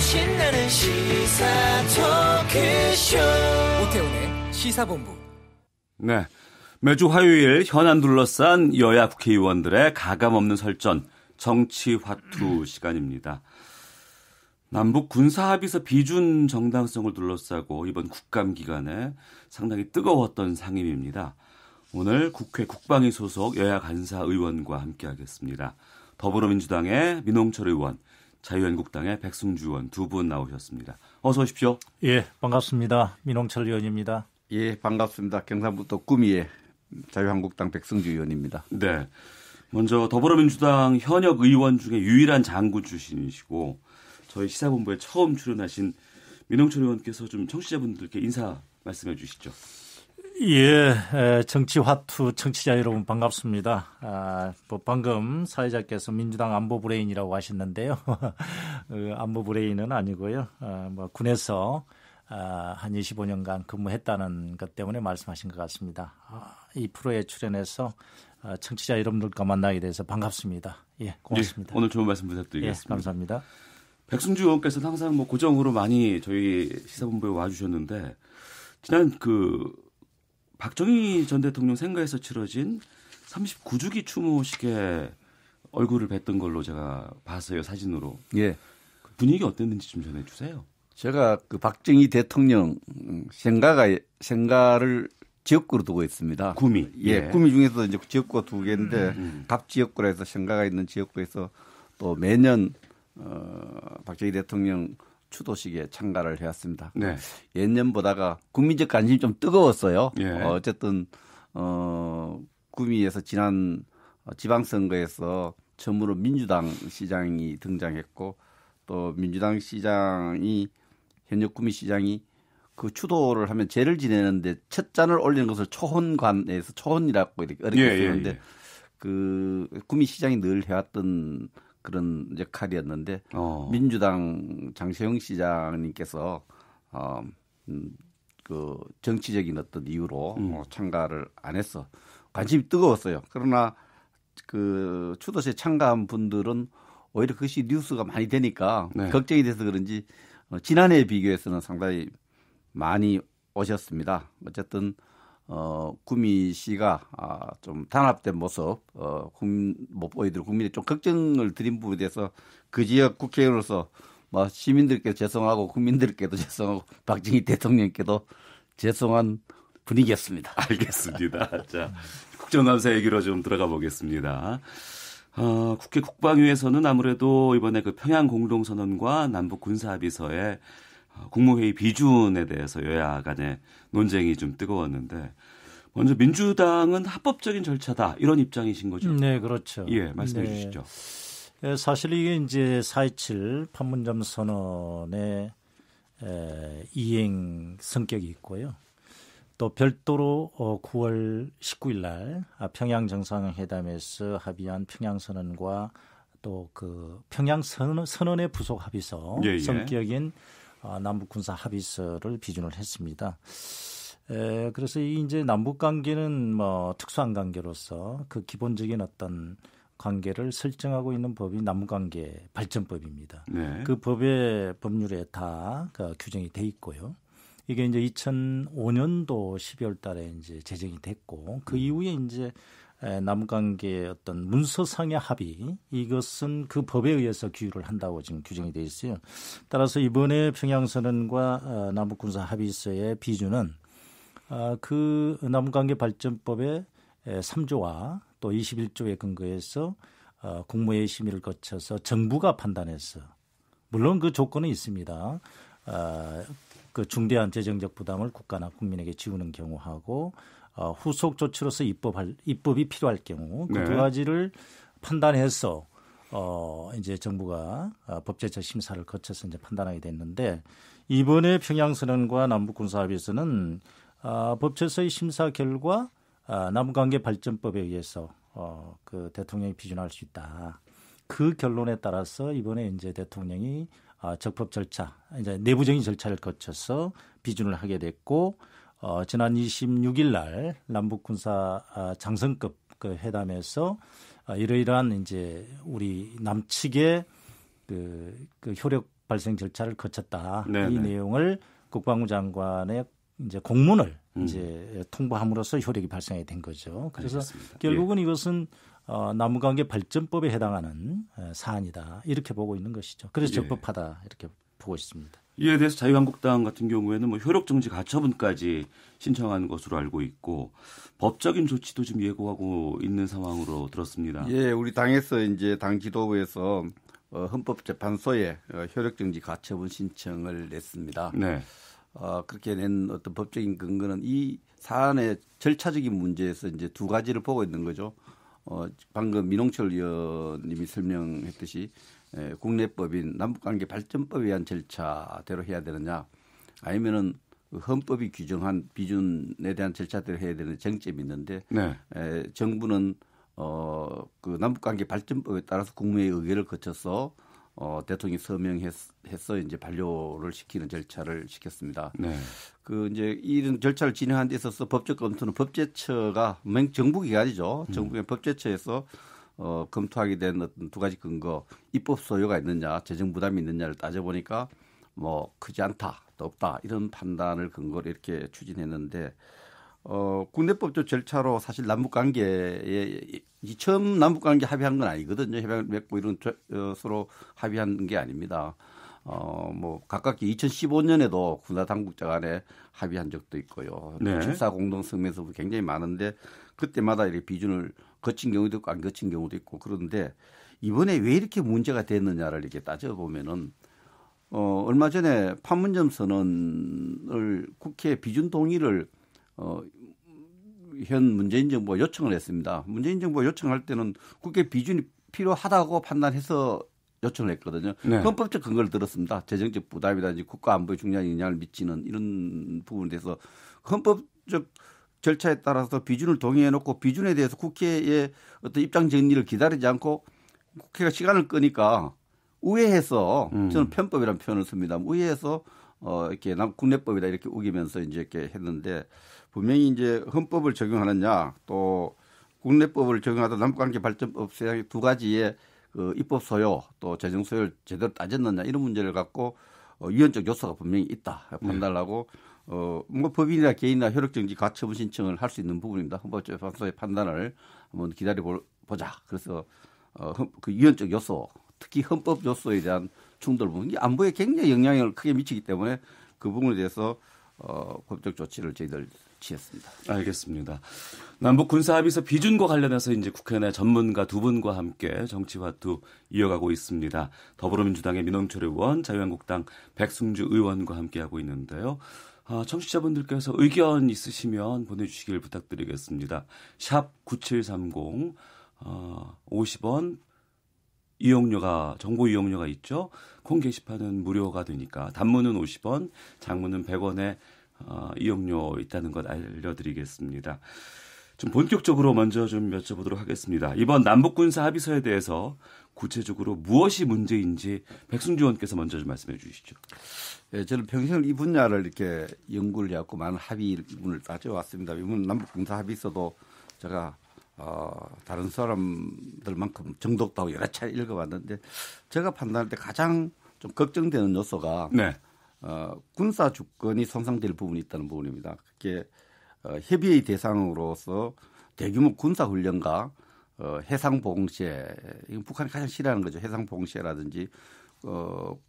신나는 시사 토크쇼 오태훈의 시사본부. 네, 매주 화요일 현안 둘러싼 여야 국회의원들의 가감없는 설전 정치화투 시간입니다. 남북 군사합의서 비준 정당성을 둘러싸고 이번 국감 기간에 상당히 뜨거웠던 상임입니다. 오늘 국회 국방위 소속 여야 간사 의원과 함께하겠습니다. 더불어민주당의 민홍철 의원, 자유한국당의 백승주 의원 두 분 나오셨습니다. 어서 오십시오. 예, 반갑습니다. 민홍철 의원입니다. 예, 반갑습니다. 경상북도 구미의 자유한국당 백승주 의원입니다. 네, 먼저 더불어민주당 현역 의원 중에 유일한 장군 출신이시고 저희 시사본부에 처음 출연하신 민홍철 의원께서 좀 청취자분들께 인사 말씀해 주시죠. 예, 정치화투 청취자 여러분 반갑습니다. 방금 사회자께서 민주당 안보 브레인이라고 하셨는데요. 안보 브레인은 아니고요. 군에서 한 25년간 근무했다는 것 때문에 말씀하신 것 같습니다. 이 프로에 출연해서 청취자 여러분들과 만나게 돼서 반갑습니다. 예, 고맙습니다. 예, 오늘 좋은 말씀 부탁드리겠습니다. 예, 감사합니다. 백승주 의원께서는 항상 고정으로 많이 저희 시사본부에 와주셨는데 지난 박정희 전 대통령 생가에서 치러진 39주기 추모식에 얼굴을 뵀던 걸로 제가 봤어요, 사진으로. 예. 분위기 어땠는지 좀 전해주세요. 제가 박정희 대통령 생가를 지역구로 두고 있습니다. 구미. 예. 구미 중에서 이제 지역구가 두 개인데 각 지역구로 해서 생가가 있는 지역구에서 또 매년 박정희 대통령 추도식에 참가를 해왔습니다. 네. 예년보다가 국민적 관심이 좀 뜨거웠어요. 예. 어쨌든 구미에서 지난 지방선거에서 처음으로 민주당 시장이 등장했고 또 민주당 시장이 현역 구미 시장이 그 추도를 하면 제를 지내는데 첫 잔을 올리는 것을 초혼관에서 초혼이라고 이렇게 어렵게 쓰는데 그 구미 시장이 늘 해왔던 그런 역할이었는데 민주당 장세영 시장님께서 그 정치적인 어떤 이유로 참가를 안 했어. 관심이 뜨거웠어요. 그러나 그 추도식에 참가한 분들은 오히려 그것이 뉴스가 많이 되니까 네. 걱정이 돼서 그런지 지난해에 비교해서는 상당히 많이 오셨습니다. 어쨌든 구미시가 좀 단합된 모습 못 보이도록 국민이 좀 걱정을 드린 부분에 대해서 그 지역 국회의원으로서 시민들께도 죄송하고 국민들께도 죄송하고 박정희 대통령께도 죄송한 분위기였습니다. 알겠습니다. 자, 국정감사 얘기로 좀 들어가 보겠습니다. 국회 국방위에서는 아무래도 이번에 그 평양 공동선언과 남북 군사합의서의 국무회의 비준에 대해서 여야 간의 논쟁이 좀 뜨거웠는데 먼저 민주당은 합법적인 절차다 이런 입장이신 거죠? 네, 그렇죠. 예, 말씀해 주시죠. 사실 이게 이제 4.27 판문점 선언의 이행 성격이 있고요. 또 별도로 9월 19일 날 평양 정상회담에서 합의한 평양 선언과 또 그 평양 선언의 부속 합의서 성격인 남북 군사 합의서를 비준을 했습니다. 그래서 이제 남북 관계는 특수한 관계로서 그 기본적인 어떤 관계를 설정하고 있는 법이 남북관계 발전법입니다. 네. 그 법의 법률에 다 규정이 돼 있고요. 이게 이제 2005년도 12월 달에 이제 제정이 됐고 그 이후에 이제 남북관계의 어떤 문서상의 합의 이것은 그 법에 의해서 규율을 한다고 지금 규정이 돼 있어요. 따라서 이번에 평양선언과 남북군사 합의서의 비준은 그 남북관계 발전법의 3조와 또 21조에 근거해서 국무회의 심의를 거쳐서 정부가 판단해서 물론 그 조건은 있습니다. 그 중대한 재정적 부담을 국가나 국민에게 지우는 경우하고 후속 조치로서 입법이 필요할 경우 그 두 가지를 판단해서 이제 정부가 법제처 심사를 거쳐서 이제 판단하게 됐는데 이번에 평양선언과 남북군사합의서는 법제처의 심사 결과 남북관계 발전법에 의해서 그 대통령이 비준할 수 있다. 그 결론에 따라서 이번에 이제 대통령이 적법 절차, 이제 내부적인 절차를 거쳐서 비준을 하게 됐고, 지난 26일 날 남북 군사 장성급 그 회담에서 이러이러한 이제 우리 남측의 그 효력 발생 절차를 거쳤다. 네네. 이 내용을 국방부 장관의 이제 공문을 이제 통보함으로써 효력이 발생이 된 거죠. 그래서 알겠습니다. 결국은 이것은 남북관계 발전법에 해당하는 사안이다. 이렇게 보고 있는 것이죠. 그래서 적법하다 이렇게 보고 있습니다. 이에 대해서 자유한국당 같은 경우에는 뭐 효력정지 가처분까지 신청한 것으로 알고 있고 법적인 조치도 지금 예고하고 있는 상황으로 들었습니다. 예, 우리 당에서 이제 당 지도부에서 헌법재판소에 효력정지 가처분 신청을 냈습니다. 네. 그렇게 낸 어떤 법적인 근거는 이 사안의 절차적인 문제에서 이제 두 가지를 보고 있는 거죠. 방금 민홍철 의원님이 설명했듯이 국내법인 남북관계 발전법에 의한 절차대로 해야 되느냐, 아니면은 헌법이 규정한 비준에 대한 절차대로 해야 되는 쟁점이 있는데, 네. 정부는 그 남북관계 발전법에 따라서 국무회의 의결을 거쳐서 대통령이 서명해서 이제 반려를 시키는 절차를 시켰습니다. 네. 그 이제 이런 절차를 진행하는 데 있어서 법적 검토는 법제처가 정부기관이죠. 정부의 법제처에서 검토하게 된 어떤 두 가지 근거, 입법 소요가 있느냐, 재정 부담이 있느냐를 따져보니까 뭐 크지 않다, 또 없다 이런 판단을 근거로 이렇게 추진했는데, 국내법적 절차로 사실 남북관계에 처음 남북관계 합의한 건 아니거든요. 협약을 맺고 이런 서로 합의한 게 아닙니다. 뭐 가깝게 2015년에도 군사 당국자 간에 합의한 적도 있고요. 네. 7.4 공동성명서도 굉장히 많은데 그때마다 이렇게 비준을 거친 경우도 있고 안 거친 경우도 있고, 그런데 이번에 왜 이렇게 문제가 됐느냐를 이렇게 따져보면은 얼마 전에 판문점 선언을 국회 비준 동의를 현 문재인 정부가 요청을 했습니다. 문재인 정부가 요청할 때는 국회 비준이 필요하다고 판단해서 요청을 했거든요. 네. 헌법적 근거를 들었습니다. 재정적 부담이라든지 국가 안보에 중요한 영향을 미치는 이런 부분에 대해서 헌법적 절차에 따라서 비준을 동의해놓고 비준에 대해서 국회의 어떤 입장 정리를 기다리지 않고 국회가 시간을 끄니까 우회해서 저는 편법이라는 표현을 씁니다. 우회해서 이렇게 국내법이다 이렇게 우기면서 이제 이렇게 했는데, 분명히 이제 헌법을 적용하느냐 또 국내법을 적용하다 남북관계 발전법 세상에 두 가지의 그 입법 소요 또 재정 소요를 제대로 따졌느냐 이런 문제를 갖고 유연적 요소가 분명히 있다 판단을 하고 뭐 법인이나 개인이나 효력정지 가처분 신청을 할 수 있는 부분입니다. 헌법재판소의 판단을 한번 기다려 보자. 그래서 그 유연적 요소, 특히 헌법 요소에 대한 충돌 부분, 이게 안보에 굉장히 영향을 크게 미치기 때문에 그 부분에 대해서 법적 조치를 저희들 취했습니다. 알겠습니다. 남북 군사 합의서 비준과 관련해서 이제 국회 내 전문가 두 분과 함께 정치화투 이어가고 있습니다. 더불어민주당의 민홍철 의원, 자유한국당 백승주 의원과 함께하고 있는데요. 청취자분들께서 의견 있으시면 보내주시길 부탁드리겠습니다. 샵 9730 50원 정보 이용료가 있죠. 콩 게시판은 무료가 되니까 단문은 50원, 장문은 100원에 이용료 있다는 것 알려드리겠습니다. 좀 본격적으로 먼저 좀 여쭤보도록 하겠습니다. 이번 남북군사 합의서에 대해서 구체적으로 무엇이 문제인지 백승주 의원께서 먼저 좀 말씀해 주시죠. 네, 저는 평생 이 분야를 이렇게 연구를 해왔고 많은 합의문을 따져왔습니다. 이번 남북군사 합의서도 제가 다른 사람들만큼 정독도 여러 차례 읽어봤는데, 제가 판단할 때 가장 좀 걱정되는 요소가 네. 군사 주권이 손상될 부분이 있다는 부분입니다. 그게 협의의 대상으로서 대규모 군사 훈련과 해상 봉쇄, 이건 북한이 가장 싫어하는 거죠. 해상 봉쇄라든지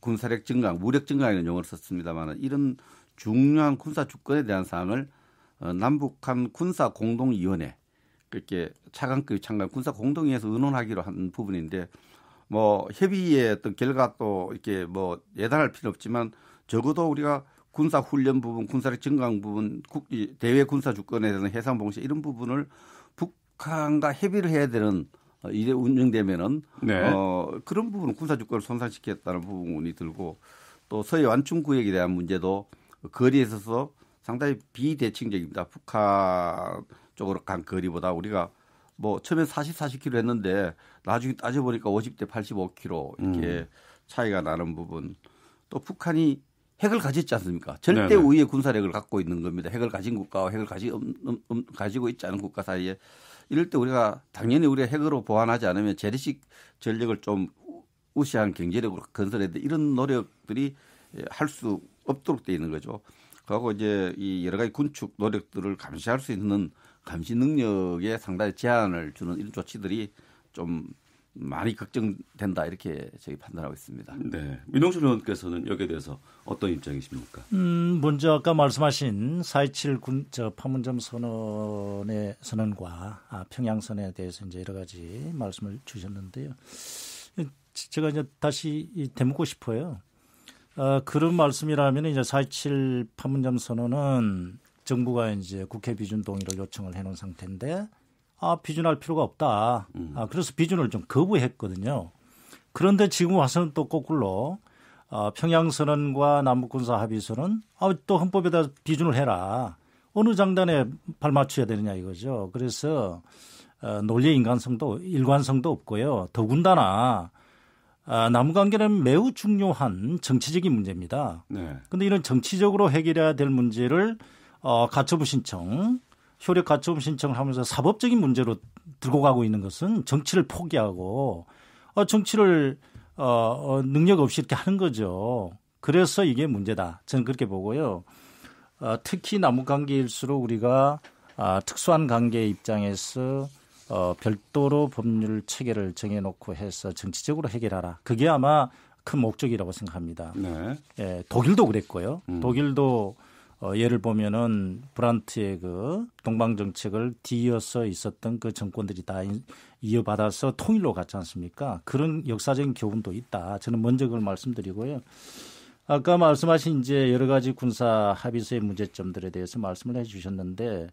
군사력 증강, 무력 증강이라는 용어를 썼습니다만, 이런 중요한 군사 주권에 대한 사항을 남북한 군사 공동위원회, 그렇게 차관급이 참가한 군사 공동위에서 의논하기로 한 부분인데, 뭐 협의의 어떤 결과도 이렇게 뭐 예단할 필요 없지만 적어도 우리가 군사 훈련 부분, 군사력 증강 부분, 대외 군사 주권에 대한 해상 봉쇄 이런 부분을 북한과 협의를 해야 되는 이래 운영되면은 네. 그런 부분은 군사 주권을 손상시켰다는 부분이 들고, 또 서해 완충 구역에 대한 문제도 거리에 있어서 상당히 비대칭적입니다. 북한 쪽으로 간 거리보다 우리가 뭐 처음에 40km 했는데 나중에 따져보니까 50대 85km 이렇게 차이가 나는 부분. 또 북한이 핵을 가졌지 않습니까? 절대 우위의 군사력을 갖고 있는 겁니다. 핵을 가진 국가와 핵을 가지고 있지 않은 국가 사이에. 이럴 때 우리가 당연히 우리가 핵으로 보완하지 않으면 재래식 전력을 좀 우시한 경제력으로 건설해야 돼. 이런 노력들이 할 수 없도록 돼 있는 거죠. 그리고 이제 이 여러 가지 군축 노력들을 감시할 수 있는 감시 능력에 상당히 제한을 주는 이런 조치들이 좀 많이 걱정된다 이렇게 저희 판단하고 있습니다. 네, 민홍철 의원께서는 여기에 대해서 어떤 입장이십니까? 먼저 아까 말씀하신 4.27 판문점 선언과 평양 선언에 대해서 이제 여러 가지 말씀을 주셨는데요. 제가 이제 다시 되묻고 싶어요. 그런 말씀이라면 이제 4.27 판문점 선언은 정부가 이제 국회 비준 동의를 요청을 해놓은 상태인데 비준할 필요가 없다. 그래서 비준을 좀 거부했거든요. 그런데 지금 와서는 또 거꾸로 평양선언과 남북군사합의서는 또 헌법에다 비준을 해라. 어느 장단에 발 맞춰야 되느냐 이거죠. 그래서 논리의 일관성도 없고요. 더군다나 남북관계는 매우 중요한 정치적인 문제입니다. 그런데 이런 정치적으로 해결해야 될 문제를 가처분 신청, 효력 가처분 신청을 하면서 사법적인 문제로 들고 가고 있는 것은 정치를 포기하고 정치를 능력 없이 이렇게 하는 거죠. 그래서 이게 문제다. 저는 그렇게 보고요. 특히 남북관계일수록 우리가 특수한 관계 입장에서 별도로 법률 체계를 정해놓고 해서 정치적으로 해결하라. 그게 아마 큰 목적이라고 생각합니다. 네. 예, 독일도 그랬고요. 독일도 예를 보면은 브란트의 그 동방 정책을 뒤이어서 있었던 그 정권들이 다 이어받아서 통일로 갔지 않습니까? 그런 역사적인 교훈도 있다. 저는 먼저 그걸 말씀드리고요. 아까 말씀하신 이제 여러 가지 군사 합의서의 문제점들에 대해서 말씀을 해 주셨는데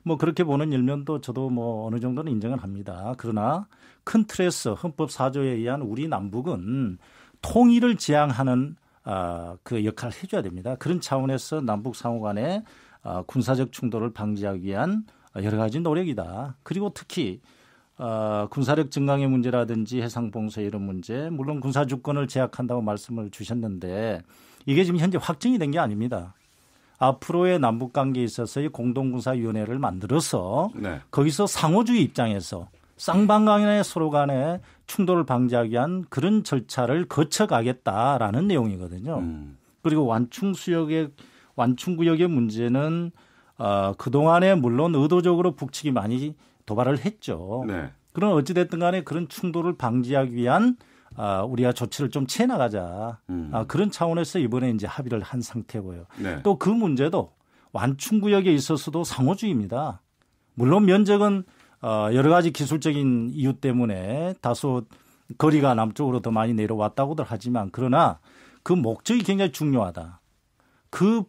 뭐 그렇게 보는 일면도 저도 뭐 어느 정도는 인정을 합니다. 그러나 큰 틀에서 헌법 4조에 의한 우리 남북은 통일을 지향하는 그 역할을 해줘야 됩니다. 그런 차원에서 남북 상호 간의 군사적 충돌을 방지하기 위한 여러 가지 노력이다. 그리고 특히 군사력 증강의 문제라든지 해상봉쇄 이런 문제, 물론 군사주권을 제약한다고 말씀을 주셨는데 이게 지금 현재 확정이 된 게 아닙니다. 앞으로의 남북관계에 있어서의 공동군사위원회를 만들어서 거기서 상호주의 입장에서 쌍방간의 서로 간의 충돌을 방지하기 위한 그런 절차를 거쳐가겠다라는 내용이거든요. 그리고 완충구역의 문제는 그동안에 물론 의도적으로 북측이 많이 도발을 했죠. 그럼 어찌됐든 간에 그런 충돌을 방지하기 위한 우리가 조치를 좀 취해나가자. 그런 차원에서 이번에 이제 합의를 한 상태고요. 또 그 문제도 완충구역에 있어서도 상호주의입니다. 물론 면적은 여러 가지 기술적인 이유 때문에 다소 거리가 남쪽으로 더 많이 내려왔다고들 하지만 그러나 그 목적이 굉장히 중요하다. 그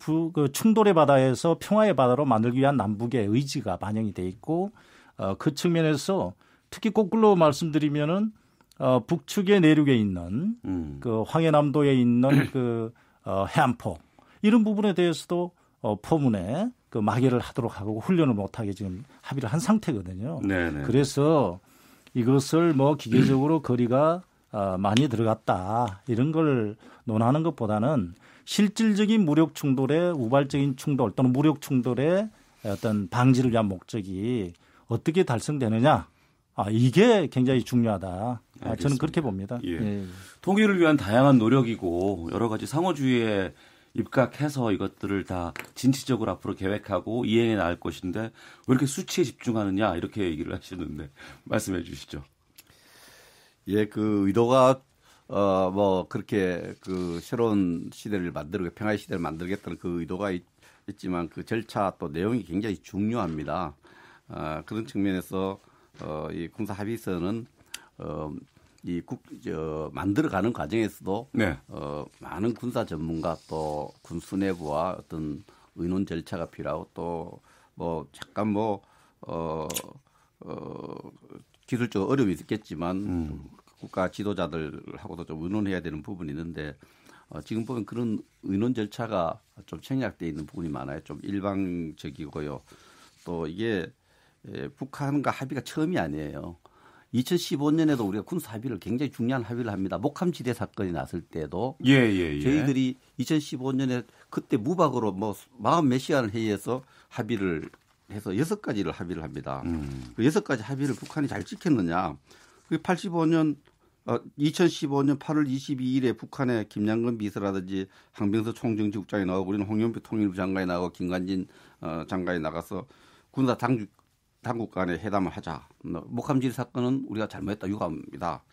충돌의 바다에서 평화의 바다로 만들기 위한 남북의 의지가 반영이 돼 있고 그 측면에서 특히 거꾸로 말씀드리면은 북측의 내륙에 있는 그 황해남도에 있는 그 해안포 이런 부분에 대해서도 포문에 그 마개를 하도록 하고 훈련을 못하게 지금 합의를 한 상태거든요. 그래서 이것을 뭐 기계적으로 거리가 많이 들어갔다 이런 걸 논하는 것보다는 실질적인 무력 충돌의 우발적인 충돌 또는 무력 충돌의 어떤 방지를 위한 목적이 어떻게 달성되느냐. 이게 굉장히 중요하다. 저는 그렇게 봅니다. 통일을 위한 다양한 노력이고 여러 가지 상호주의에 입각해서 이것들을 다 진취적으로 앞으로 계획하고 이행해 나갈 것인데 왜 이렇게 수치에 집중하느냐 이렇게 얘기를 하시는데 말씀해 주시죠. 예, 그 의도가 뭐 그렇게 그 새로운 시대를 만들고 평화의 시대를 만들겠다는 그 의도가 있지만 그 절차 또 내용이 굉장히 중요합니다. 그런 측면에서 이 군사 합의서는 만들어가는 과정에서도 많은 군사 전문가 또 군수 내부와 어떤 의논 절차가 필요하고 또 뭐 잠깐 기술적 어려움이 있겠지만 국가 지도자들하고도 좀 의논해야 되는 부분이 있는데 지금 보면 그런 의논 절차가 좀 생략되어 있는 부분이 많아요. 좀 일방적이고요. 또 이게 북한과 합의가 처음이 아니에요. 2015년에도 우리가 군사 합의를 굉장히 중요한 합의를 합니다. 목함지대 사건이 났을 때도 저희들이 2015년에 그때 무박으로 뭐 40몇 시간을 회의해서 합의를 해서 6가지를 합의를 합니다. 그 6가지 합의를 북한이 잘 지켰느냐. 그게 85년 2015년 8월 22일에 북한의 김양근 비서라든지 항병서 총정치국장이 나오고 우리는 홍영표 통일부 장관이 나오고 김관진 장관이 나가서 군사 당국 간에 회담을 하자. 목함질 사건은 우리가 잘못했다 유감입니다.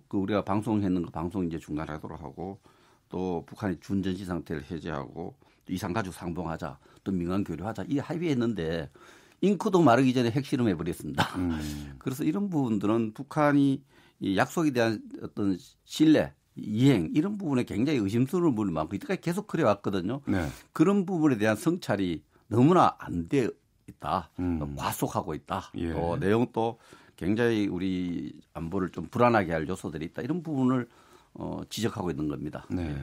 그 우리가 방송했는 거 방송 이제 중단하도록 하고 또 북한이 준전시 상태를 해제하고 또 이산가족 상봉하자. 또 민간 교류하자. 이 합의했는데 잉크도 마르기 전에 핵실험해 버렸습니다. 그래서 이런 부분들은 북한이 이 약속에 대한 어떤 신뢰, 이행 이런 부분에 굉장히 의심스러운 부분이 많고 이때까지 계속 그래 왔거든요. 네. 그런 부분에 대한 성찰이 너무나 안 돼 있다. 과속하고 있다. 예. 또 내용도 굉장히 우리 안보를 좀 불안하게 할 요소들이 있다. 이런 부분을 지적하고 있는 겁니다. 네.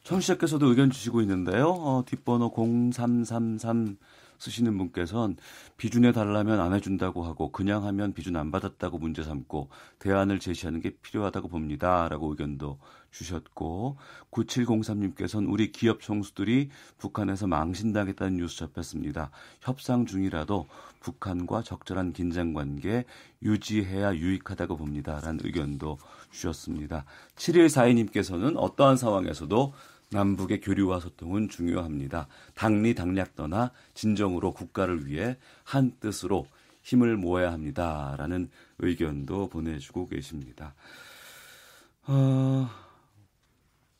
청취자께서도 의견 주시고 있는데요. 뒷번호 0333 쓰시는 분께서는 비준해 달라면 안 해준다고 하고 그냥 하면 비준 안 받았다고 문제 삼고 대안을 제시하는 게 필요하다고 봅니다. 라고 의견도 주셨고 9703님께서는 우리 기업 총수들이 북한에서 망신당했다는 뉴스 접했습니다. 협상 중이라도 북한과 적절한 긴장관계 유지해야 유익하다고 봅니다. 라는 의견도 주셨습니다. 7142님께서는 어떠한 상황에서도 남북의 교류와 소통은 중요합니다. 당리당략 떠나 진정으로 국가를 위해 한 뜻으로 힘을 모아야 합니다. 라는 의견도 보내주고 계십니다.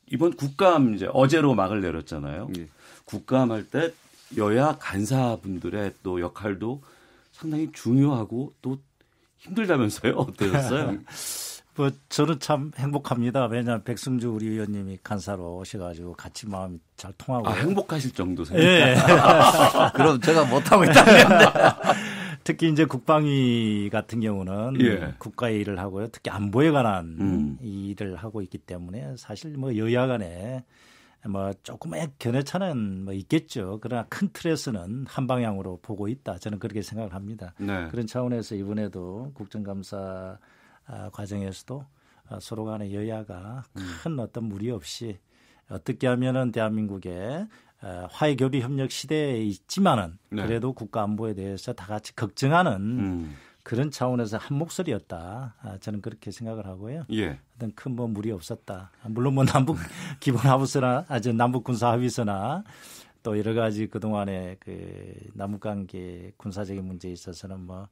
이번 국감 이제 어제로 막을 내렸잖아요. 예. 국감 할 때 여야 간사분들의 또 역할도 상당히 중요하고 또 힘들다면서요? 어떠셨어요? 뭐 저는 참 행복합니다. 왜냐하면 백승주 우리 의원님이 간사로 오셔가지고 같이 마음이 잘 통하고. 행복하실 정도세요? 예. 그럼 제가 못하고 있다는데. 특히 이제 국방위 같은 경우는 예. 국가의 일을 하고요. 특히 안보에 관한 일을 하고 있기 때문에 사실 뭐 여야 간에 뭐 조금의 견해차는 뭐 있겠죠. 그러나 큰 틀에서는 한 방향으로 보고 있다. 저는 그렇게 생각을 합니다. 네. 그런 차원에서 이번에도 국정감사 과정에서도 서로 간의 여야가 큰 어떤 무리 없이 어떻게 하면은 대한민국의 화해 교류 협력 시대에 있지만은 네. 그래도 국가 안보에 대해서 다 같이 걱정하는 그런 차원에서 한 목소리였다. 저는 그렇게 생각을 하고요. 예. 어떤 큰 뭐 무리 없었다. 물론 뭐 남북 기본 합의서나 남북 군사 합의서나 또 여러 가지 그동안의 그 남북 관계 군사적인 문제에 있어서는 뭐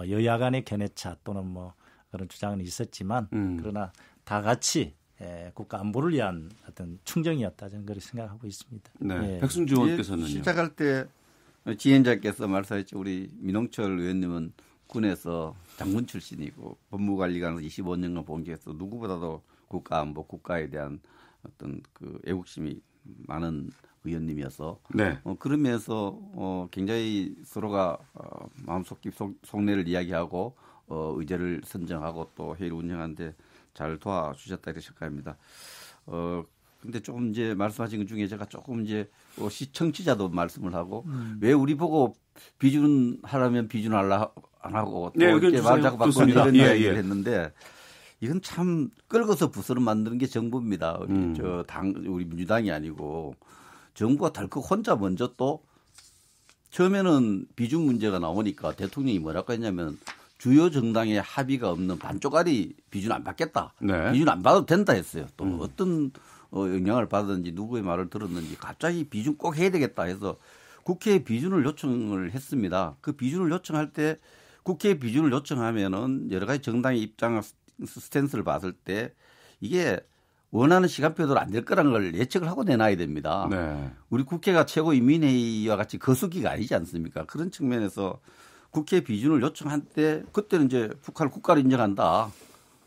여야 간의 견해차 또는 뭐 그런 주장은 있었지만 그러나 다 같이 국가 안보를 위한 어떤 충정이었다 저는 그렇게 생각하고 있습니다. 네. 예. 백승주 의원께서는요. 시작할 때 지혜자께서 말씀하셨죠. 우리 민홍철 의원님은 군에서 장군 출신이고 법무관리관을 25년간 봉기해서 누구보다도 국가 안보, 국가에 대한 어떤 그 애국심이 많은 의원님이어서 네. 그러면서 굉장히 서로가 마음속 깊은 속내를 이야기하고 의제를 선정하고 또 회의를 운영하는데 잘 도와주셨다 이렇게 생각합니다. 근데 조금 이제 말씀하신 것 중에 제가 조금 이제 시청자도 말씀을 하고 왜 우리 보고 비준하라면 비준하라 안 하고 또 네, 이렇게 말 자꾸 바꾸는 이런 예, 이야기를 예. 했는데 이건 참 끌고서 부서를 만드는 게 정부입니다. 우리 민주당이 아니고 정부가 덜컥 혼자 먼저 또 처음에는 비준 문제가 나오니까 대통령이 뭐라고 했냐면 주요 정당의 합의가 없는 반쪽짜리 비준 안 받겠다. 네. 비준 안 받아도 된다 했어요. 또 어떤 영향을 받았는지 누구의 말을 들었는지 갑자기 비준 꼭 해야 되겠다 해서 국회에 비준을 요청을 했습니다. 그 비준을 요청할 때 국회에 비준을 요청하면은 여러 가지 정당의 입장 스탠스를 봤을 때 이게 원하는 시간표대로 안 될 거라는 걸 예측을 하고 내놔야 됩니다. 네. 우리 국회가 최고인민회의와 같이 거수기가 아니지 않습니까? 그런 측면에서 국회 비준을 요청할 때 그때는 이제 북한을 국가로 인정한다.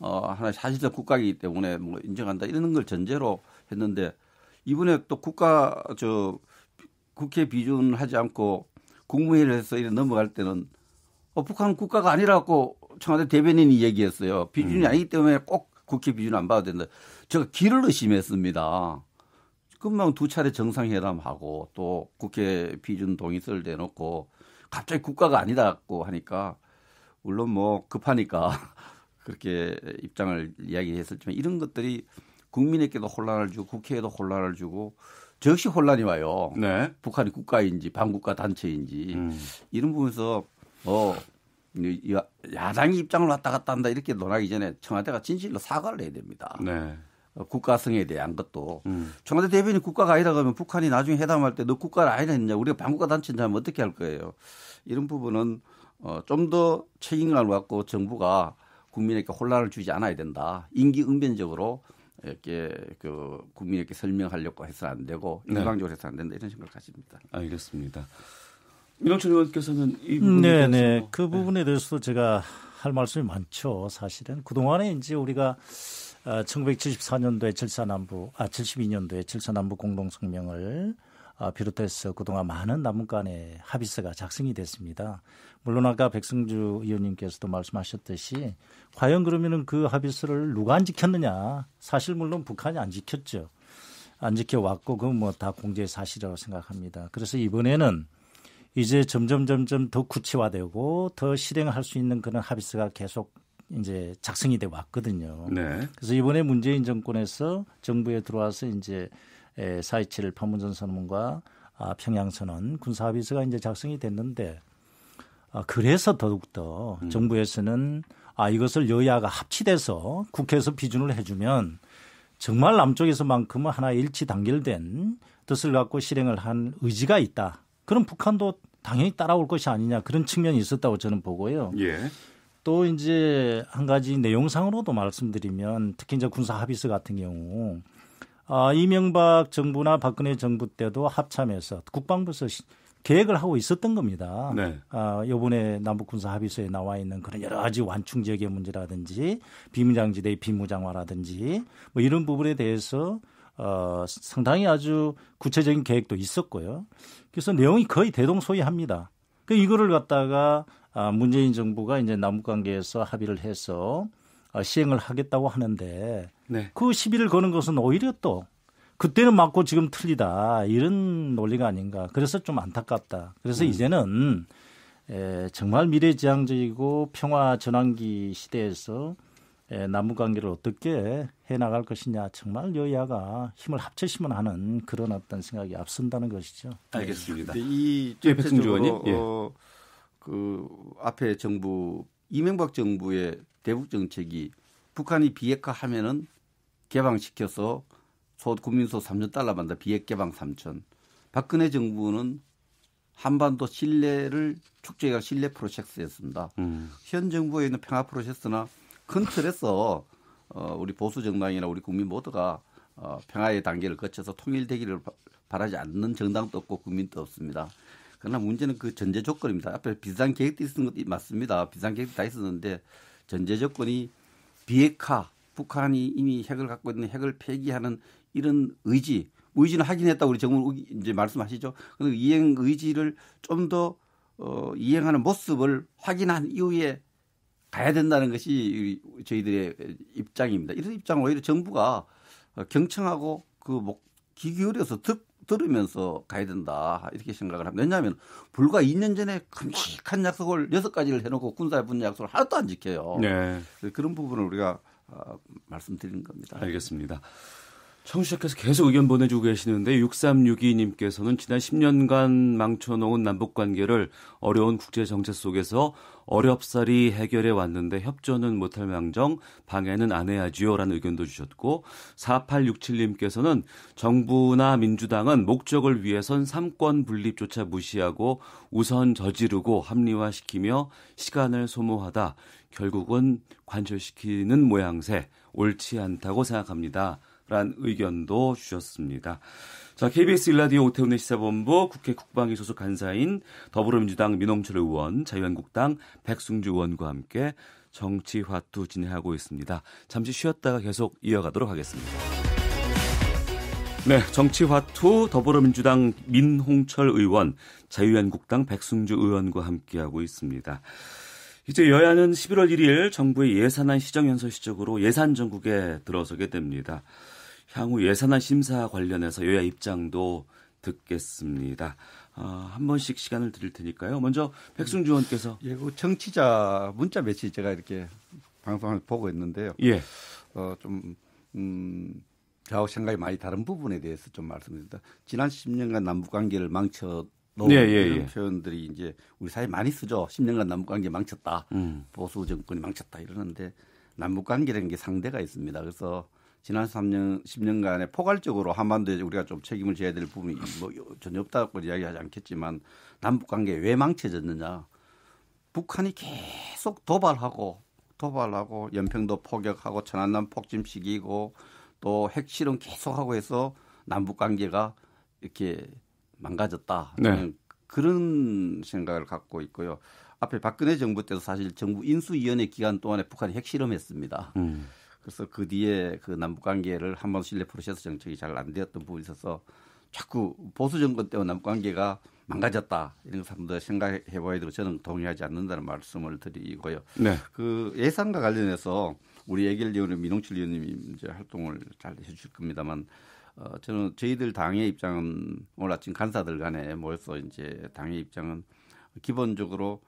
하나의 사실적 국가이기 때문에 뭐 인정한다 이런 걸 전제로 했는데 이번에 또 국회 비준하지 않고 국무회의를 해서 이렇게 넘어갈 때는 북한은 국가가 아니라고 청와대 대변인이 얘기했어요. 비준이 아니기 때문에 꼭 국회 비준 안 받아도 된다. 제가 길을 의심했습니다. 금방 두 차례 정상회담하고 또 국회 비준 동의서를 내놓고 갑자기 국가가 아니다고 하니까 물론 뭐 급하니까 그렇게 입장을 이야기했었지만 이런 것들이 국민에게도 혼란을 주고 국회에도 혼란을 주고 저 역시 혼란이 와요. 네. 북한이 국가인지 반국가 단체인지 이런 부분에서 야당이 입장을 왔다 갔다 한다 이렇게 논하기 전에 청와대가 진실로 사과를 해야 됩니다. 네. 국가성에 대한 것도 청와대 대변인 국가가 아니다 그러면 북한이 나중에 회담할 때 너 국가를 아니다 했냐 우리가 반국가 단체인지 하면 어떻게 할 거예요. 이런 부분은 좀 더 책임감을 갖고 정부가 국민에게 혼란을 주지 않아야 된다. 임기응변적으로 이렇게 그 국민에게 설명하려고 해서는 안 되고 일방적으로 해서는 안 된다 이런 생각을 가집니다. 알겠습니다. 민홍철 의원께서는 이 부분에 네네 대해서 그 부분에 대해서도 제가 할 말씀이 많죠. 사실은 그 동안에 이제 우리가 1974년도에 72년도에 7.4남북 공동성명을 비롯해서 그동안 많은 남북 간의 합의서가 작성이 됐습니다. 물론 아까 백승주 의원님께서도 말씀하셨듯이 과연 그러면은 그 합의서를 누가 안 지켰느냐. 사실 물론 북한이 안 지켰죠. 안 지켜왔고 그건 뭐 다 공개의 사실이라고 생각합니다. 그래서 이번에는 이제 점점 더 구체화되고 더 실행할 수 있는 그런 합의서가 계속 이제 작성이 돼 왔거든요. 네. 그래서 이번에 문재인 정권에서 정부에 들어와서 이제 4.27 판문점 선언과 평양선언 군사합의서가 이제 작성이 됐는데 그래서 더욱더 정부에서는 이것을 여야가 합치돼서 국회에서 비준을 해주면 정말 남쪽에서만큼은 하나의 일치 단결된 뜻을 갖고 실행을 한 의지가 있다. 그럼 북한도 당연히 따라올 것이 아니냐 그런 측면이 있었다고 저는 보고요. 예. 또 이제 한 가지 내용상으로도 말씀드리면 특히 이제 군사 합의서 같은 경우 이명박 정부나 박근혜 정부 때도 합참에서 국방부에서 계획을 하고 있었던 겁니다. 네. 이번에 남북 군사 합의서에 나와 있는 그런 여러 가지 완충 지역의 문제라든지 비무장지대의 비무장화라든지 뭐 이런 부분에 대해서 상당히 아주 구체적인 계획도 있었고요. 그래서 내용이 거의 대동소이합니다. 이거를 갖다가 문재인 정부가 이제 남북 관계에서 합의를 해서 시행을 하겠다고 하는데 네. 그 시비를 거는 것은 오히려 또 그때는 맞고 지금 틀리다 이런 논리가 아닌가. 그래서 좀 안타깝다. 그래서 이제는 정말 미래지향적이고 평화 전환기 시대에서 남북 관계를 어떻게 해나갈 것이냐 정말 여야가 힘을 합치시면 하는 그런 어떤 생각이 앞선다는 것이죠. 알겠습니다. 이 백승주 의원님. 그 앞에 정부 이명박 정부의 대북 정책이 북한이 비핵화 하면은 개방시켜서 국민소 3천 달러 받는다. 비핵 개방 3천. 박근혜 정부는 한반도 신뢰를 축제가 신뢰 프로세스였습니다. 현 정부에 있는 평화 프로세스나 큰 틀에서 우리 보수 정당이나 우리 국민 모두가 평화의 단계를 거쳐서 통일되기를 바라지 않는 정당도 없고 국민도 없습니다. 그러나 문제는 그 전제 조건입니다. 앞에 비상 계획도 있었던 것도 맞습니다. 비상 계획도 다 있었는데 전제 조건이 비핵화, 북한이 이미 핵을 갖고 있는 핵을 폐기하는 이런 의지는 확인했다고 우리 정부 이제 말씀하시죠. 그런데 이행 의지를 좀 더 이행하는 모습을 확인한 이후에 가야 된다는 것이 저희들의 입장입니다. 이런 입장을 오히려 정부가 경청하고 귀 기울여서 들으면서 가야 된다 이렇게 생각을 합니다. 왜냐하면 불과 2년 전에 큼직한 약속을 6가지를 해놓고 군사의 분야 약속을 하나도 안 지켜요. 네. 그런 부분을 우리가 말씀드리는 겁니다. 알겠습니다. 청취자께서 계속 의견 보내주고 계시는데 6362님께서는 지난 10년간 망쳐놓은 남북관계를 어려운 국제정세 속에서 어렵사리 해결해 왔는데 협조는 못할 망정 방해는 안 해야지요 라는 의견도 주셨고 4867님께서는 정부나 민주당은 목적을 위해선 삼권 분립조차 무시하고 우선 저지르고 합리화시키며 시간을 소모하다 결국은 관철시키는 모양새 옳지 않다고 생각합니다. 라는 의견도 주셨습니다. 자, KBS 1라디오 오태훈의 시사본부 국회 국방위 소속 간사인 더불어민주당 민홍철 의원, 자유한국당 백승주 의원과 함께 정치화투 진행하고 있습니다. 잠시 쉬었다가 계속 이어가도록 하겠습니다. 네, 정치화투 더불어민주당 민홍철 의원, 자유한국당 백승주 의원과 함께하고 있습니다. 이제 여야는 11월 1일 정부의 예산안 시정연설 시적으로 예산 전국에 들어서게 됩니다. 향후 예산안 심사 관련해서 여야 입장도 듣겠습니다. 한 번씩 시간을 드릴 테니까요. 먼저 백승주 의원께서. 예, 그 정치자 문자 매치 제가 이렇게 방송을 보고 있는데요. 예. 저하고 생각이 많이 다른 부분에 대해서 좀 말씀드립니다. 지난 10년간 남북관계를 망쳐 이런 표현들이 이제 우리 사회에 많이 쓰죠. 10년간 남북관계 망쳤다. 보수 정권이 망쳤다 이러는데 남북관계라는 게 상대가 있습니다. 그래서 지난 10년간에 포괄적으로 한반도에 우리가 좀 책임을 져야 될 부분이 뭐 전혀 없다고 이야기하지 않겠지만 남북관계 왜 망쳐졌느냐. 북한이 계속 도발하고 연평도 포격하고 천안함 폭침시키고 또 핵실험 계속하고 해서 남북관계가 이렇게 망가졌다. 네. 그런 생각을 갖고 있고요. 앞에 박근혜 정부 때도 사실 정부 인수위원회 기간 동안에 북한이 핵실험했습니다. 그래서 그 뒤에 그 남북관계를 한번 신뢰 프로세스 정책이 잘 안 되었던 부분이 있어서 자꾸 보수 정권 때문에 남북관계가 망가졌다. 이런 것을 한번 더 생각해 봐야 되고 저는 동의하지 않는다는 말씀을 드리고요. 네. 그 예산과 관련해서 우리 예결위원회 민홍철 의원님이 이제 활동을 잘 해주실 겁니다만 저는 저희들 당의 입장은 오늘 아침 간사들 간에 모여서 이제 당의 입장은 기본적으로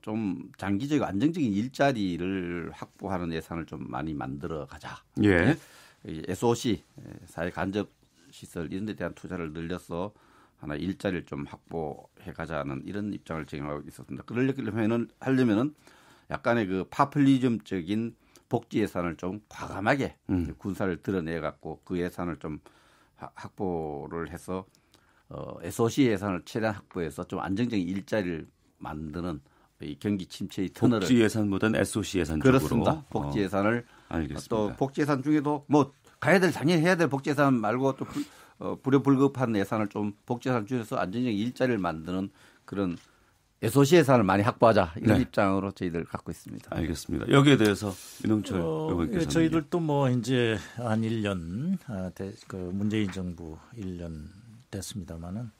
좀 장기적이고 안정적인 일자리를 확보하는 예산을 좀 많이 만들어 가자. 예. SOC 사회 간접 시설 이런 데 대한 투자를 늘려서 하나 일자리를 좀 확보해 가자는 이런 입장을 제공하고 있었습니다. 하려면은 약간의 그 파퓰리즘적인 복지 예산을 좀 과감하게 군사를 드러내 갖고 그 예산을 좀 확보를 해서 SOC 예산을 최대한 확보해서 좀 안정적인 일자리를 만드는 이 경기 침체의 터널을 복지 예산보다는 SOC 예산 쪽으로. 그렇습니다. 복지 예산을 알겠습니다. 또 복지 예산 중에도 뭐 당연히 해야 될 복지 예산 말고 또 불효불급한 예산을 좀 복지 예산 중에서 안정적인 일자리를 만드는 그런 SOC 예산을 많이 확보하자 이런 입장으로 저희들 갖고 있습니다. 알겠습니다. 여기에 대해서 민홍철 의원께서는 저희들도 뭐 이제 한 1년 그 문재인 정부 1년 됐습니다만은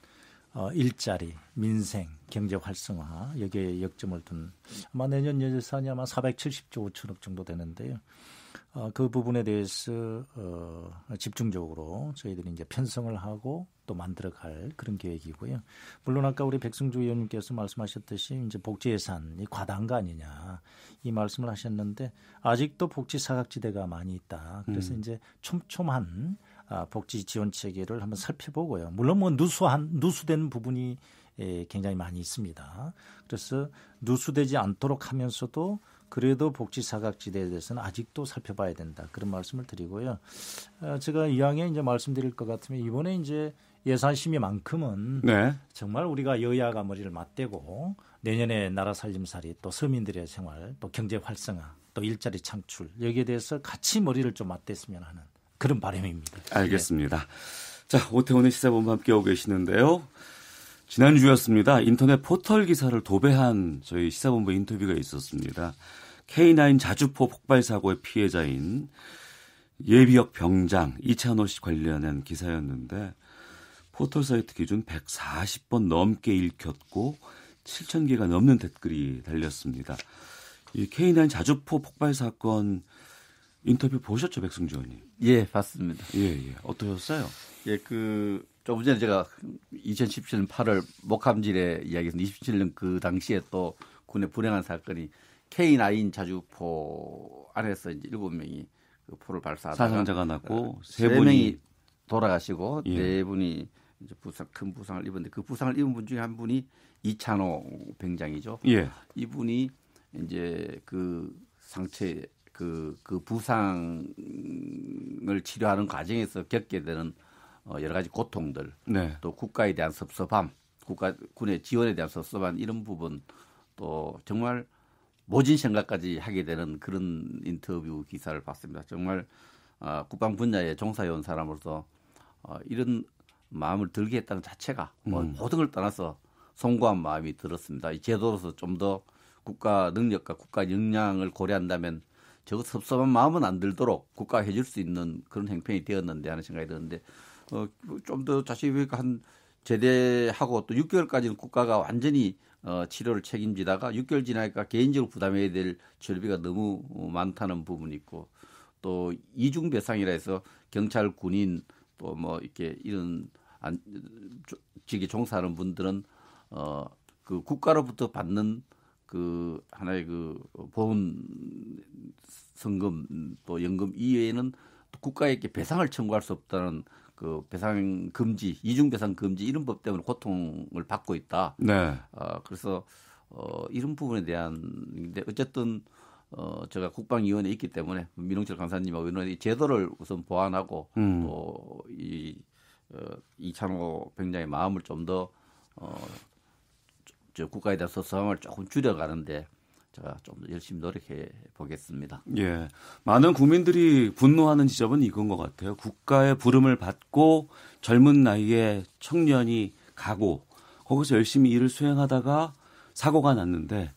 일자리, 민생, 경제 활성화 여기에 역점을 둔 아마 내년 예산이 아마 470조 5천억 정도 되는데요. 그 부분에 대해서 집중적으로 저희들이 이제 편성을 하고 또 만들어갈 그런 계획이고요. 물론 아까 우리 백승주 의원님께서 말씀하셨듯이 이제 복지 예산이 과다한 거 아니냐 이 말씀을 하셨는데 아직도 복지 사각지대가 많이 있다. 그래서 이제 촘촘한 복지 지원 체계를 한번 살펴보고요. 물론 뭐 누수된 부분이 굉장히 많이 있습니다. 그래서 누수되지 않도록 하면서도 그래도 복지 사각지대에 대해서는 아직도 살펴봐야 된다. 그런 말씀을 드리고요. 제가 이왕에 이제 말씀드릴 것 같으면 이번에 이제 예산 심의만큼은 네. 정말 우리가 여야가 머리를 맞대고 내년에 나라 살림살이 또 서민들의 생활 또 경제 활성화 또 일자리 창출 여기에 대해서 같이 머리를 좀 맞댔으면 하는 그런 바람입니다. 알겠습니다. 네. 자, 오태훈의 시사본부 함께하고 계시는데요. 지난주였습니다. 인터넷 포털 기사를 도배한 저희 시사본부 인터뷰가 있었습니다. K9 자주포 폭발 사고의 피해자인 예비역 병장 이찬호 씨 관련한 기사였는데 포털 사이트 기준 140번 넘게 읽혔고 7,000개가 넘는 댓글이 달렸습니다. 이 K9 자주포 폭발 사건 인터뷰 보셨죠, 백승주 의원님? 예, 봤습니다. 예. 어떠셨어요? 예, 조금 전에 제가 2017년 8월 목함질에 이야기했는데 27년 그 당시에 또 군의 불행한 사건이 K9 자주포 안에서 이제 7명이 그 포를 발사하다가 사상자가 났고 3명이 돌아가시고 예. 4분이 이제 큰 부상을 입었는데 그 부상을 입은 분 중에 한 분이 이찬호 병장이죠. 예. 이분이 이제 그 상체 그 부상을 치료하는 과정에서 겪게 되는 여러 가지 고통들, 네. 또 국가에 대한 섭섭함, 군의 지원에 대한 섭섭함 이런 부분, 또 정말 모진 생각까지 하게 되는 그런 인터뷰 기사를 봤습니다. 정말 국방 분야에 종사해온 사람으로서 이런 마음을 들게 했다는 자체가 모든 걸 떠나서 송구한 마음이 들었습니다. 이 제도로서 좀 더 국가 능력과 국가 역량을 고려한다면 저 섭섭한 마음은 안 들도록 국가가 해줄 수 있는 그런 행편이 되었는데 하는 생각이 드는데 좀 더 자식이 한 제대하고 또 6개월까지는 국가가 완전히 치료를 책임지다가 6개월 지나니까 개인적으로 부담해야 될 절비가 너무 많다는 부분이 있고 또 이중배상이라 해서 경찰, 군인 또 뭐 이렇게 이런 직에 종사하는 분들은 그 국가로부터 받는 그 하나의 그 보훈 성금 또 연금 이외에는 또 국가에게 배상을 청구할 수 없다는 그 배상 금지, 이중 배상 금지 이런 법 때문에 고통을 받고 있다. 네. 그래서 이런 부분에 대한 근데 어쨌든 제가 국방위원회에 있기 때문에 민홍철 강사님하고 의원이 제도를 우선 보완하고 또 이찬호 병장의 마음을 좀 더 국가에 대한 소송을 조금 줄여가는데 제가 좀 더 열심히 노력해 보겠습니다. 예, 많은 국민들이 분노하는 지점은 이건 것 같아요. 국가의 부름을 받고 젊은 나이에 청년이 가고 거기서 열심히 일을 수행하다가 사고가 났는데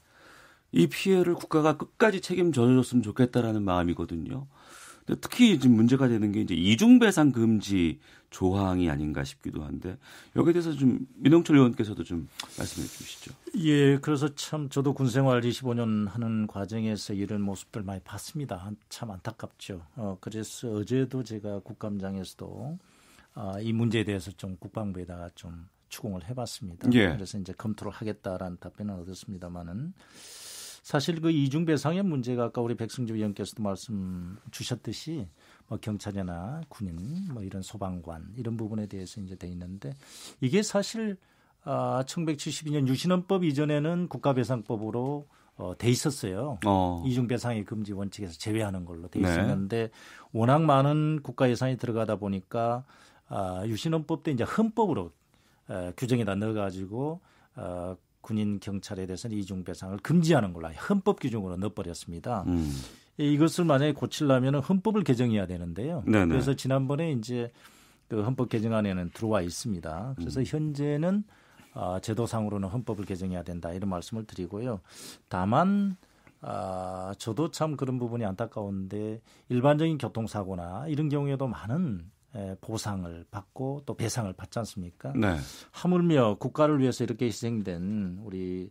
이 피해를 국가가 끝까지 책임져줬으면 좋겠다라는 마음이거든요. 근데 특히 지금 문제가 되는 게 이제 이중배상 금지 조항이 아닌가 싶기도 한데 여기에 대해서 좀 민홍철 의원께서도 좀 말씀해 주시죠. 예, 그래서 참 저도 군생활 25년 하는 과정에서 이런 모습들 많이 봤습니다. 참 안타깝죠. 그래서 어제도 제가 국감장에서도 이 문제에 대해서 좀 국방부에다가 좀 추궁을 해봤습니다. 예. 그래서 이제 검토를 하겠다라는 답변을 얻었습니다만은 사실 그 이중배상의 문제가 아까 우리 백승주 위원께서도 말씀 주셨듯이 뭐 경찰이나 군인, 뭐 이런 소방관 이런 부분에 대해서 이제 돼 있는데 이게 사실 1972년 유신헌법 이전에는 국가배상법으로 돼 있었어요. 이중배상의 금지 원칙에서 제외하는 걸로 돼 있었는데 네. 워낙 많은 국가 예산이 들어가다 보니까 유신헌법 때 이제 헌법으로 규정에다 넣어가지고 군인 경찰에 대해서는 이중배상을 금지하는 걸로 헌법 규정으로 넣어버렸습니다. 이것을 만약에 고치려면 헌법을 개정해야 되는데요. 네네. 그래서 지난번에 이제 그 헌법 개정안에는 들어와 있습니다. 그래서 현재는 제도상으로는 헌법을 개정해야 된다 이런 말씀을 드리고요. 다만 저도 참 그런 부분이 안타까운데 일반적인 교통사고나 이런 경우에도 많은 보상을 받고 또 배상을 받지 않습니까? 네. 하물며 국가를 위해서 이렇게 희생된 우리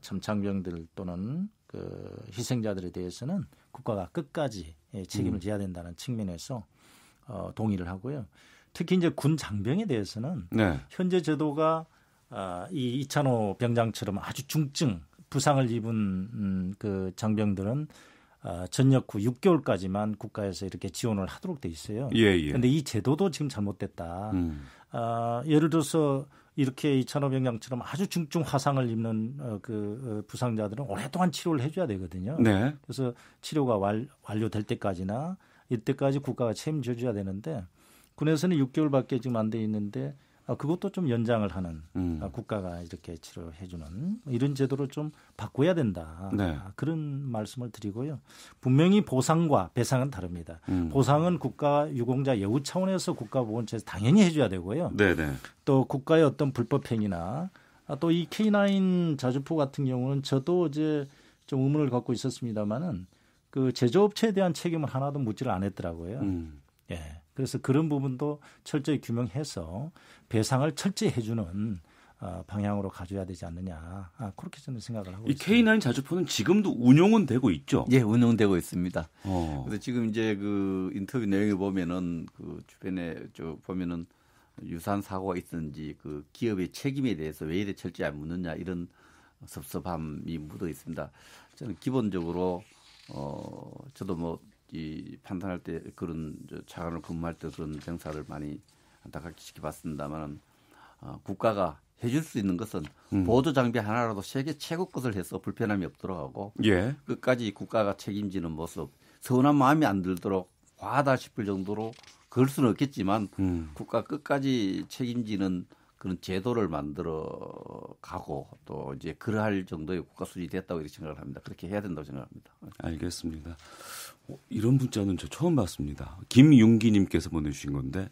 참 장병들 또는 그 희생자들에 대해서는 국가가 끝까지 책임을 져야 된다는 측면에서 동의를 하고요. 특히 이제 군 장병에 대해서는 네. 현재 제도가 이 이찬호 병장처럼 아주 중증 부상을 입은 그 장병들은 전역 후 6개월까지만 국가에서 이렇게 지원을 하도록 돼 있어요. 그런데 이 제도도 지금 잘못됐다. 예를 들어서 이렇게 이찬호 병장처럼 아주 중증 화상을 입는 그 부상자들은 오랫동안 치료를 해줘야 되거든요. 네. 그래서 치료가 완료될 때까지나 이때까지 국가가 책임져줘야 되는데 군에서는 6개월밖에 지금 안 돼 있는데 그것도 좀 연장을 하는 국가가 이렇게 치료해주는 이런 제도를 좀 바꿔야 된다. 네. 그런 말씀을 드리고요. 분명히 보상과 배상은 다릅니다. 보상은 국가 유공자 예우 차원에서 국가보건처에서 당연히 해줘야 되고요. 네네. 또 국가의 어떤 불법행위나 또 이 K9 자주포 같은 경우는 저도 이제 좀 의문을 갖고 있었습니다만은 그 제조업체에 대한 책임을 하나도 묻지를 않았더라고요. 예. 그래서 그런 부분도 철저히 규명해서 배상을 철저히 해주는 방향으로 가져야 되지 않느냐. 그렇게 저는 생각을 하고 있습니다. 이 K9 자주포는 지금도 운용은 되고 있죠? 예, 운용되고 있습니다. 그래서 지금 이제 그 인터뷰 내용을 보면은 그 주변에 보면은 유사한 사고가 있었는지 그 기업의 책임에 대해서 왜 이래 철저히 안 묻느냐 이런 섭섭함이 묻어 있습니다. 저는 기본적으로 저도 뭐 이 판단할 때 그런 차관을 근무할 때 그런 병사를 많이 안타깝게 지켜봤습니다만 국가가 해줄 수 있는 것은 보조 장비 하나라도 세계 최고 것을 해서 불편함이 없도록 하고 끝까지 국가가 책임지는 모습 서운한 마음이 안 들도록 과하다 싶을 정도로 그럴 수는 없겠지만 국가 끝까지 책임지는 그런 제도를 만들어 가고 또 이제 그러할 정도의 국가 수준이 됐다고 이렇게 생각을 합니다. 그렇게 해야 된다고 생각합니다. 알겠습니다. 이런 문자는 저 처음 봤습니다. 김윤기님께서 보내주신 건데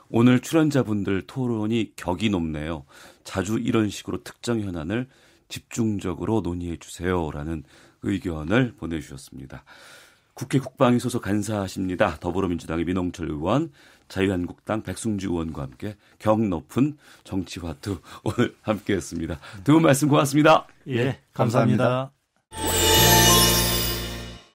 오늘 출연자분들 토론이 격이 높네요. 자주 이런 식으로 특정 현안을 집중적으로 논의해 주세요라는 의견을 보내주셨습니다. 국회 국방위 소속 간사십니다. 더불어민주당의 민홍철 의원, 자유한국당 백승주 의원과 함께 격 높은 정치화투 오늘 함께했습니다. 두 분 말씀 고맙습니다. 예, 감사합니다.